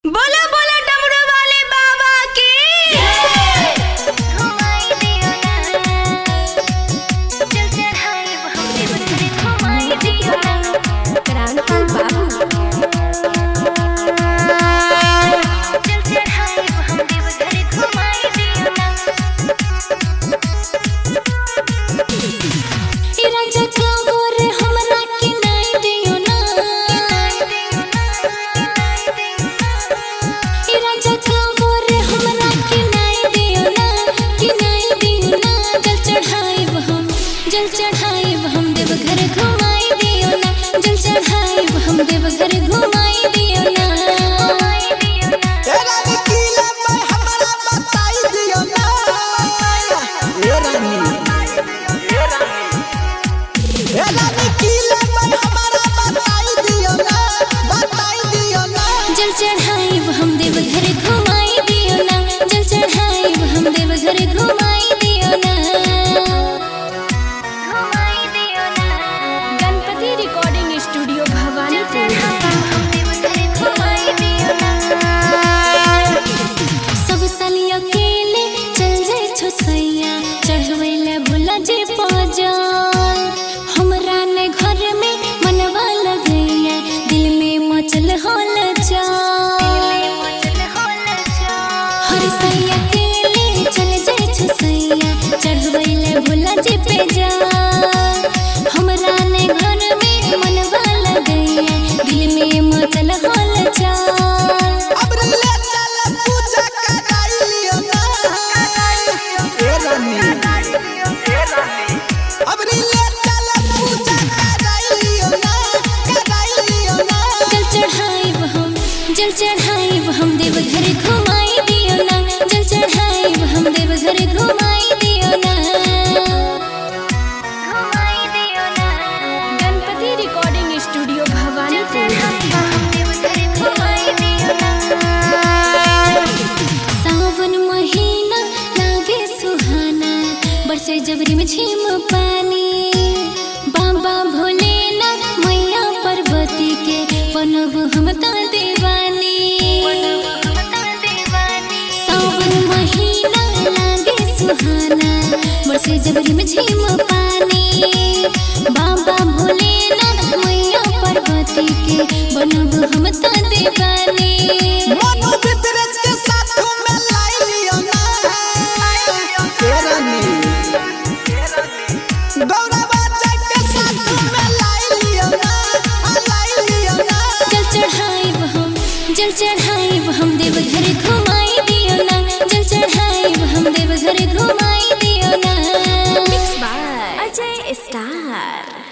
बोला बोला डमरू वाले बाबा की घुमाई दियो ना चल चढ़ाई हम देवघर घुमाई दियो ना क्रांति बाबू चल चढ़ाई हम देवघर घुमाई दियो ना ई राजा कांवर हमरा के नाई दियो ना ई राजा कांवर हमरा के नाई दियो ना जल चढ़ाई हम देवघर घुमाई दियो ना जल चढ़ाई हम देवघर घुमाई दियो ना ए रानी किला पर हमरा बताई दियो ना ए रानी किला पर हमरा बताई दियो ना जल चढ़ाई हम देवघर घुमाई दियो ना जल चढ़ाई हम देवघर घुमाई दियो ना घुमाई दियो ना गणपति रिकॉर्डिंग स्टूडियो भवानीपुर हम देवघर घुमाई दियो ना सब साली अकेले चल जाए छो सैया चढ़वेला भोला जी पाजल हमरा ने घर में मनवा लगैया दिल में मचल होल हर सैया अकेले चल जाए छो सैया चढ़वेला भोला जी पे जा हमरा ने घर में मनवा लगैया दिल में मचल होल अब ले चल पूजा कराई लियो ना ए रानी अब ले चल पूजा कराई लियो ना जल चढ़ाई हम देवघर घुमाई दियो ना जल चढ़ाई हम देवघर घुमाई दियो ना घुमाई दियो ना गणपति रिकॉर्डिंग स्टूडियो भवानीपुर हम देवघर घुमाई दियो ना सावन महीना लागे सुहाना बरसे जबरी में झिम पानी बाबा भोलेनाथ मैया पार्वती के बनब हम ता दीवानी सावन महीना लागे सुहाना बरसे जबरी में झिम पानी बाबा भोलेनाथ मैया पार्वती के बनब हम ता दीवानी मनु बितरज के साथ में लाई लियो ना ए रानी गौरवा जग के साथ में लाई लियो ना जल चढ़ाई हम देवघर घुमाई दियो ना जल चढ़ाई हम देवघर घुमाई दियो ना मिक्स बाय अजय स्टार।